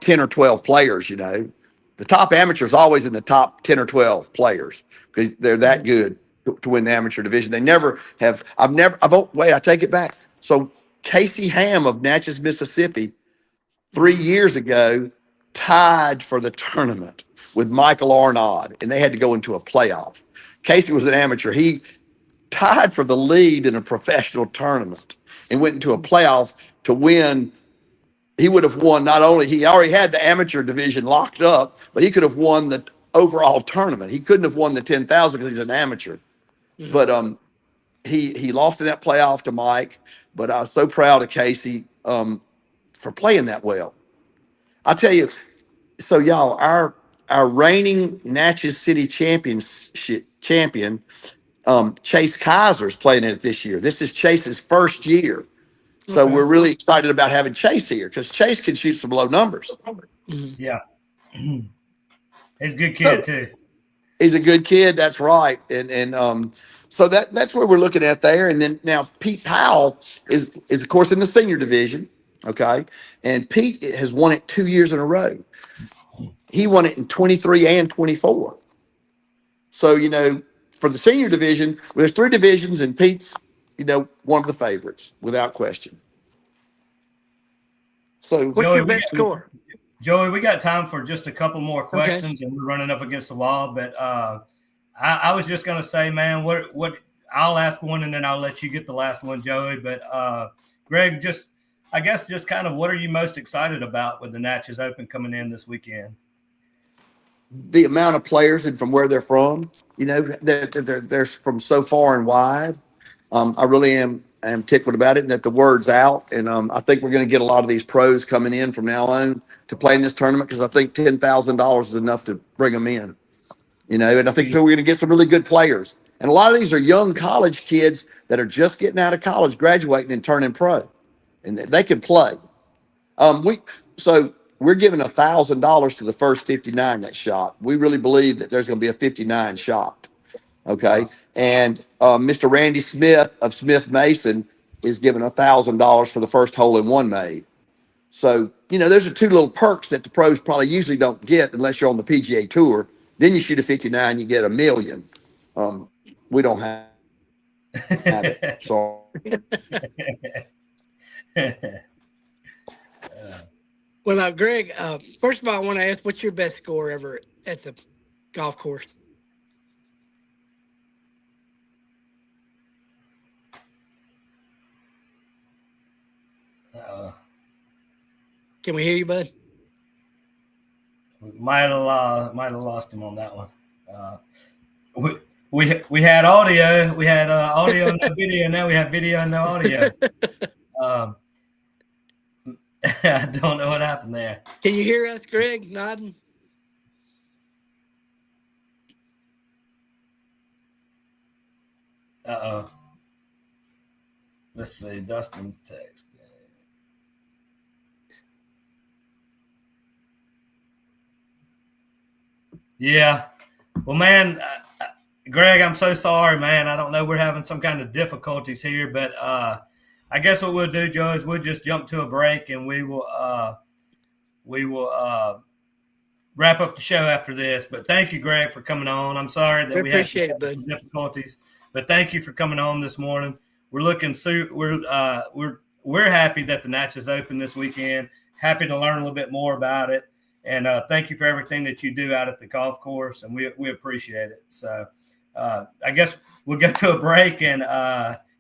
10 or 12 players, you know. The top amateur is always in the top 10 or 12 players because they're that good to win the amateur division. They never have. I take it back. So Casey Ham of Natchez, Mississippi, 3 years ago, tied for the tournament with Michael Arnaud, and they had to go into a playoff. Casey was an amateur. He tied for the lead in a professional tournament and went into a playoff to win. He would have won he already had the amateur division locked up, but he could have won the overall tournament. He couldn't have won the 10,000 because he's an amateur. Mm-hmm. But he lost in that playoff to Mike. But I was so proud of Casey for playing that well. I'll tell you, so y'all, our reigning Natchez City champion, Chase Kaiser's playing in it this year. This is Chase's first year. So we're really excited about having Chase here because Chase can shoot some low numbers. Yeah. He's a good kid too. He's a good kid. That's right. And so that's where we're looking at there. And then now Pete Powell is of course in the senior division. Okay. And Pete has won it 2 years in a row. He won it in 23 and 24. So, you know, for the senior division, there's 3 divisions and Pete's, you know, one of the favorites without question. So what's your best score? Joey, we got time for just a couple more questions and we're running up against the wall. But I was just going to say, man, what I'll ask one and then I'll let you get the last one, Joey. But Greg, I guess kind of what are you most excited about with the Natchez Open coming in this weekend? The amount of players and from where they're from, you know, they're from so far and wide. I really am tickled about it and that the word's out. And I think we're going to get a lot of these pros coming in from now on to play in this tournament because I think $10,000 is enough to bring them in, you know, and I think so we're going to get some really good players. And a lot of these are young college kids that are just getting out of college, graduating and turning pro, and they can play. So we're giving $1,000 to the first 59 that shot. We really believe that there's going to be a 59 shot. Okay. And Mr. Randy Smith of Smith Mason is giving $1,000 for the first hole-in-one made. So, those are two little perks that the pros probably usually don't get unless you're on the PGA Tour. Then you shoot a 59, you get $1 million. We don't have it. So. Well, Greg, first of all, I want to ask, what's your best score ever at the golf course? Can we hear you, bud? Might have lost him on that one. We had audio. We had audio and no video. Now we have video and no audio. I don't know what happened there. Can you hear us, Greg, nodding? Uh-oh. Let's see. Dustin's text. Yeah. Well, man, Greg, I'm so sorry, man. I don't know. We're having some kind of difficulties here, but I guess what we'll do, Joe, is we'll just jump to a break and we will wrap up the show after this. But thank you, Greg, for coming on. I'm sorry that we had some difficulties, but thank you for coming on this morning. We're looking we're happy that the Natchez Open this weekend. Happy to learn a little bit more about it. And thank you for everything that you do out at the golf course, and we appreciate it. So I guess we'll get to a break, and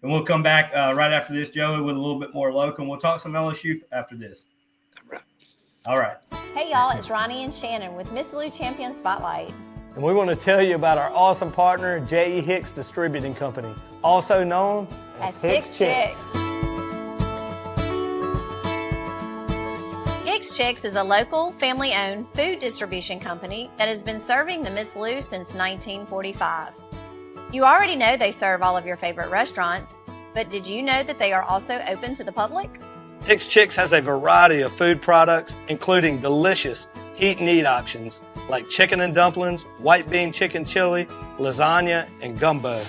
we'll come back right after this, Joey, with a little bit more local, and we'll talk some LSU after this. All right. Hey, y'all, it's Ronnie and Shannon with Miss-Lou Champion Spotlight. And we want to tell you about our awesome partner, J.E. Hicks Distributing Company, also known as Hicks Chicks. Hicks Chicks is a local, family-owned food distribution company that has been serving the Miss-Lou since 1945. You already know they serve all of your favorite restaurants, but did you know that they are also open to the public? Hicks Chicks has a variety of food products, including delicious heat and eat options like chicken and dumplings, white bean chicken chili, lasagna, and gumbo.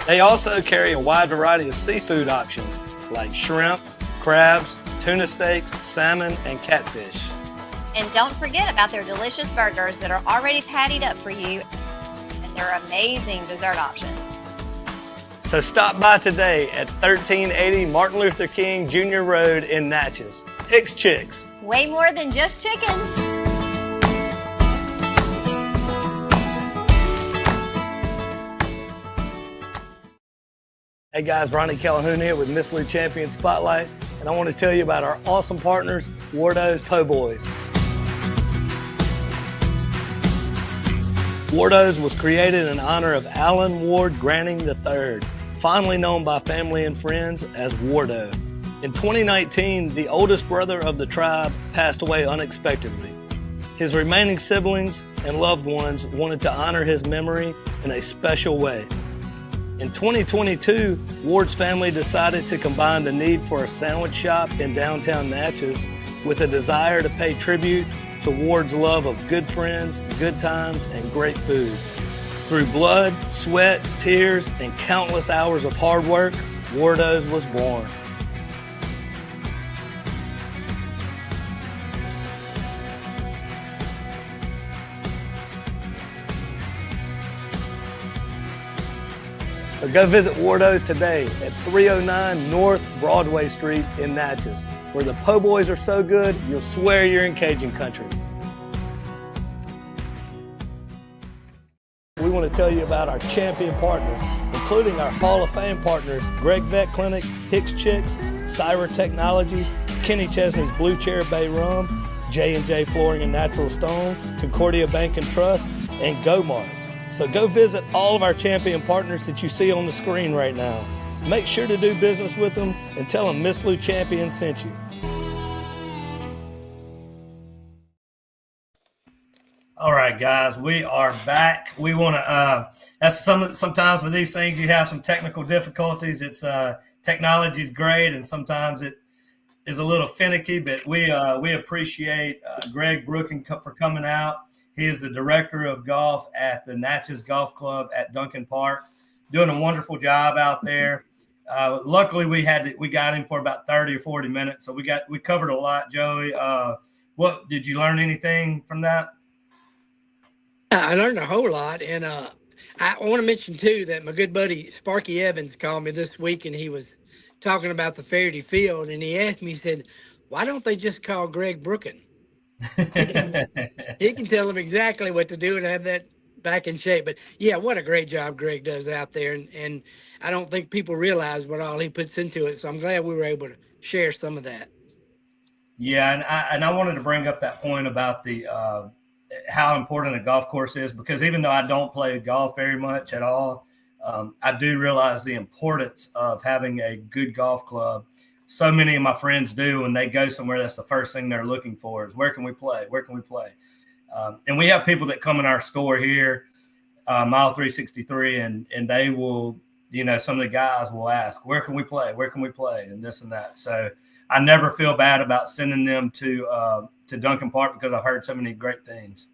They also carry a wide variety of seafood options like shrimp, crabs, tuna steaks, salmon, and catfish. And don't forget about their delicious burgers that are already pattied up for you, and their amazing dessert options. So stop by today at 1380 Martin Luther King Jr. Road in Natchez. Hicks Chicks. Way more than just chicken. Hey guys, Ronnie Calhoun here with Miss-Lou Champion Spotlight, and I want to tell you about our awesome partners, Wardo's Po' Boys. Wardo's was created in honor of Alan Ward Granning III, fondly known by family and friends as Wardo. In 2019, the oldest brother of the tribe passed away unexpectedly. His remaining siblings and loved ones wanted to honor his memory in a special way. In 2022, Ward's family decided to combine the need for a sandwich shop in downtown Natchez with a desire to pay tribute to Ward's love of good friends, good times, and great food. Through blood, sweat, tears, and countless hours of hard work, Wardo's was born. So go visit Wardo's today at 309 North Broadway Street in Natchez, where the po' boys are so good, you'll swear you're in Cajun country. We want to tell you about our champion partners, including our Hall of Fame partners, Gregg Vet Clinic, Hicks Chicks, Syra Technologies, Kenny Chesney's Blue Chair Bay Rum, J&J Flooring and Natural Stone, Concordia Bank and Trust, and Mart. So go visit all of our champion partners that you see on the screen right now. Make sure to do business with them and tell them Miss-Lou Champion sent you. All right, guys, we are back. We want to. That's sometimes with these things you have some technical difficulties. It's technology's great, and sometimes is a little finicky, but we appreciate Greg Brooking for coming out. He is the director of golf at the Natchez Golf Club at Duncan Park, doing a wonderful job out there. Luckily, we got him for about 30 or 40 minutes, so we covered a lot. Joey, what did you learn anything from that? I learned a whole lot, and I want to mention too that my good buddy Sparky Evans called me this week, and he was talking about the Faraday Field, and he asked me, he said, "Why don't they just call Greg Brooking? He can tell them exactly what to do and have that back in shape." But yeah, what a great job Greg does out there, and I don't think people realize what all he puts into it. So I'm glad we were able to share some of that. Yeah, and I wanted to bring up that point about the how important a golf course is, because even though I don't play golf very much at all, I do realize the importance of having a good golf club. So many of my friends do. When they go somewhere, that's the first thing they're looking for is, where can we play? Where can we play? And we have people that come in our store here, Mile 363, and they will, some of the guys will ask, where can we play? Where can we play? And this and that. So I never feel bad about sending them to Duncan Park, because I've heard so many great things.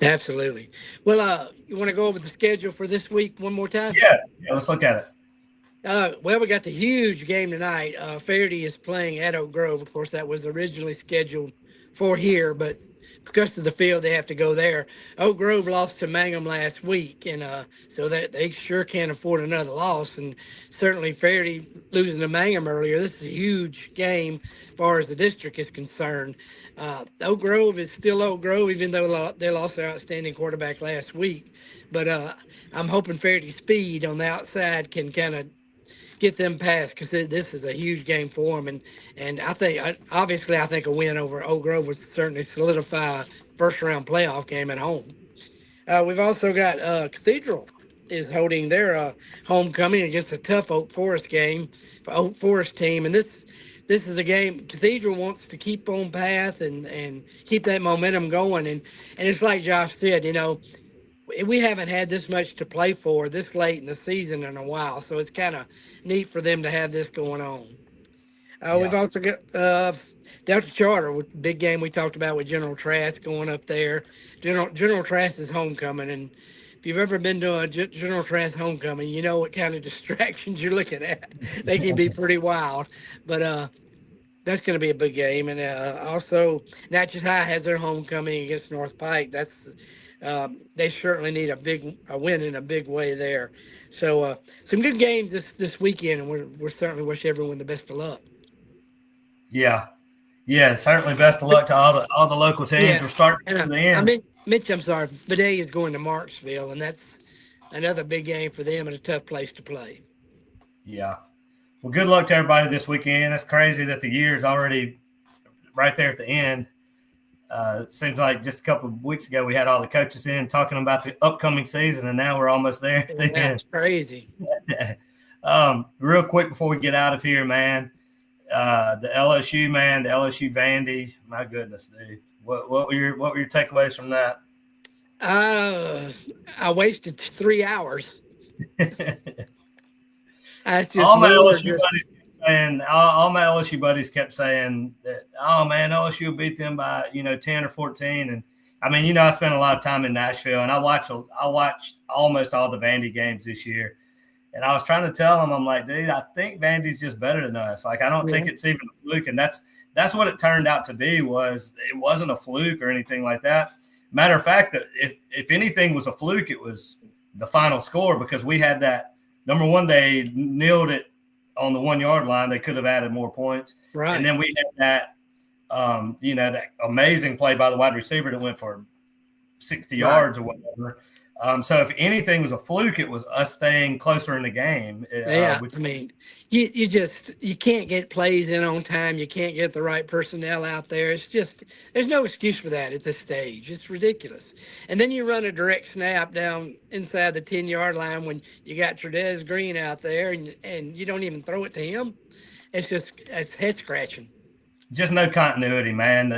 Absolutely. Well, you want to go over the schedule for this week one more time? Yeah, let's look at it. Well, we got the huge game tonight. Faraday is playing at Oak Grove. Of course, that was originally scheduled for here, but because of the field, they have to go there. Oak Grove lost to Mangum last week, and so that they sure can't afford another loss. And certainly Faraday losing to Mangum earlier, this is a huge game as far as the district is concerned. Oak Grove is still Oak Grove, even though they lost their outstanding quarterback last week. But I'm hoping Faraday's speed on the outside can kind of get them past, because this is a huge game for them. And I think a win over Oak Grove would certainly solidify a first-round playoff game at home. We've also got Cathedral is holding their homecoming against a tough Oak Forest game for Oak Forest team. And this is a game Cathedral wants to keep on path and keep that momentum going. And it's like Josh said, we haven't had this much to play for this late in the season in a while, so it's kind of neat for them to have this going on. We've also got Delta Charter, big game we talked about with General Trask going up there. General Trask's homecoming, and if you've ever been to a General Trask homecoming, you know what kind of distractions you're looking at. They can be pretty wild, but that's going to be a big game. And also, Natchez High has their homecoming against North Pike. They certainly need a win in a big way there. So some good games this weekend, and we're certainly wish everyone the best of luck. Yeah, certainly best of luck to all the local teams. Yeah. We're starting to the end. Mitch, I'm sorry, Bidet is going to Marksville, and that's another big game for them and a tough place to play. Yeah. Well, good luck to everybody this weekend. It's crazy that the year is already right there at the end. Seems like just a couple of weeks ago we had all the coaches in talking about the upcoming season, and now we're almost there at the end. That's crazy. Real quick before we get out of here, man, the LSU Vandy, my goodness, dude. What were your takeaways from that? I wasted 3 hours. All my LSU buddies kept saying that, oh man, LSU beat them by 10 or 14, and I mean, I spent a lot of time in Nashville, and I watched almost all the Vandy games this year, and I was trying to tell them, I'm like, dude, I think Vandy's just better than us. Like, I don't think it's even a fluke, and that's what it turned out to be. It wasn't a fluke or anything like that. Matter of fact, that if anything was a fluke, it was the final score, because we had that. Number one, they nailed it on the 1 yard line. They could have added more points. Right. And then we had that, that amazing play by the wide receiver that went for 60 yards or whatever. So if anything was a fluke, it was us staying closer in the game. I mean, you can't get plays in on time. You can't get the right personnel out there. It's just, there's no excuse for that at this stage. It's ridiculous. And then you run a direct snap down inside the 10-yard line when you got Trudez Green out there, and you don't even throw it to him. It's head scratching. Just no continuity, man.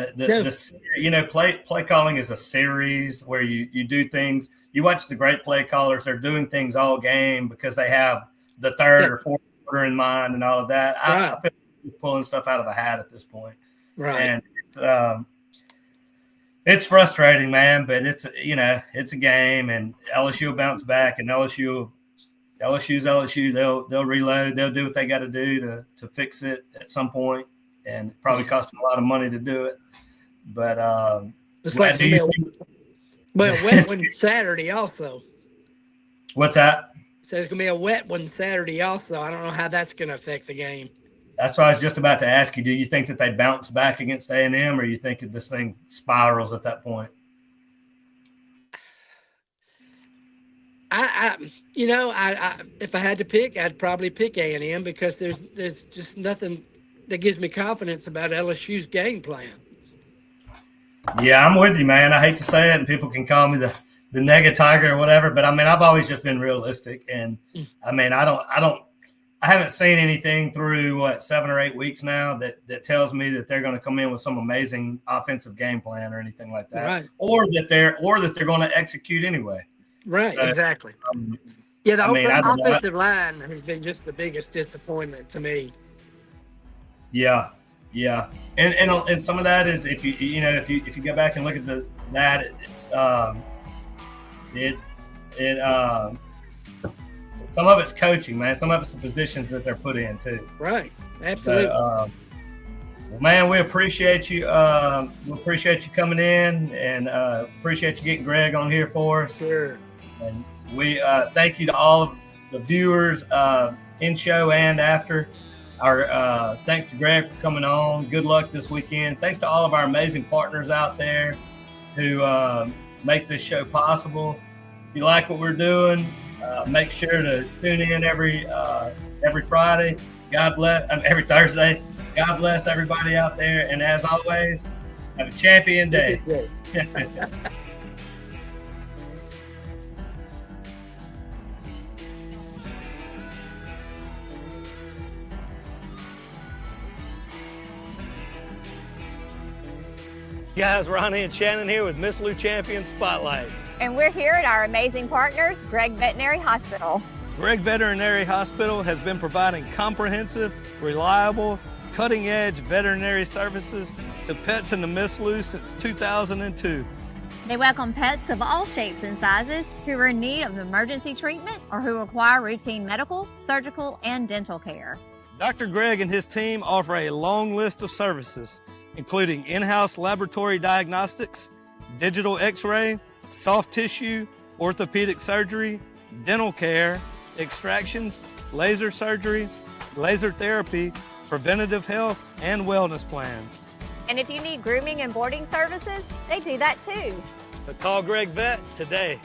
Play calling is a series where you do things. You watch the great play callers; they're doing things all game because they have the third or fourth quarter in mind and all of that. I pulling stuff out of a hat at this point. Right. And it's frustrating, man, but it's a game, and LSU will bounce back, and LSU's LSU. They'll reload. They'll do what they got to do to fix it at some point, and it probably cost them a lot of money to do it. But it's like wet one Saturday also. What's that? So it's gonna be a wet one Saturday also. I don't know how that's gonna affect the game. That's what I was just about to ask you. Do you think that they bounce back against A&M, or you think that this thing spirals at that point? I if I had to pick, I'd probably pick A&M because there's just nothing that gives me confidence about LSU's game plan. Yeah, I'm with you, man. I hate to say it, and people can call me the nega tiger or whatever, but I mean, I've always just been realistic, and I mean, I haven't seen anything through 7 or 8 weeks now that tells me that they're going to come in with some amazing offensive game plan or anything like that, right? Or that they're going to execute anyway. Right, so, exactly. Yeah, the offensive line has been just the biggest disappointment to me. Yeah, and some of that is if you go back and look at some of it's coaching, man. Some of it's the positions that they're put in too. Right, absolutely. So, well, man, we appreciate you. We appreciate you coming in, and appreciate you getting Greg on here for us. Sure. And we thank you to all of the viewers in show and after. Our thanks to Greg for coming on. Good luck this weekend. Thanks to all of our amazing partners out there who make this show possible. If you like what we're doing, make sure to tune in every Friday. Every Thursday. God bless everybody out there, and as always, have a champion day. Guys, Ronnie and Shannon here with Miss-Lou Champion Spotlight. And we're here at our amazing partners, Gregg Veterinary Hospital. Gregg Veterinary Hospital has been providing comprehensive, reliable, cutting-edge veterinary services to pets in the Miss-Lou since 2002. They welcome pets of all shapes and sizes who are in need of emergency treatment or who require routine medical, surgical, and dental care. Dr. Gregg and his team offer a long list of services, including in-house laboratory diagnostics, digital x-ray, soft tissue, orthopedic surgery, dental care, extractions, laser surgery, laser therapy, preventative health, and wellness plans. And if you need grooming and boarding services, they do that too. So call Gregg Vet today.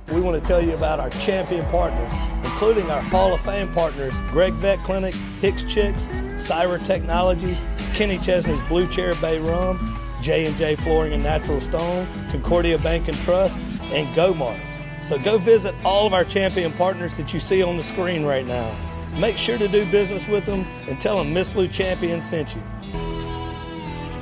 We want to tell you about our champion partners, including our Hall of Fame partners, Gregg Vet Clinic, Hicks Chicks, Syra Technologies, Kenny Chesney's Blue Chair Bay Rum, J&J Flooring and Natural Stone, Concordia Bank and Trust, and Mart. So go visit all of our champion partners that you see on the screen right now. Make sure to do business with them and tell them Miss-Lou Champion sent you.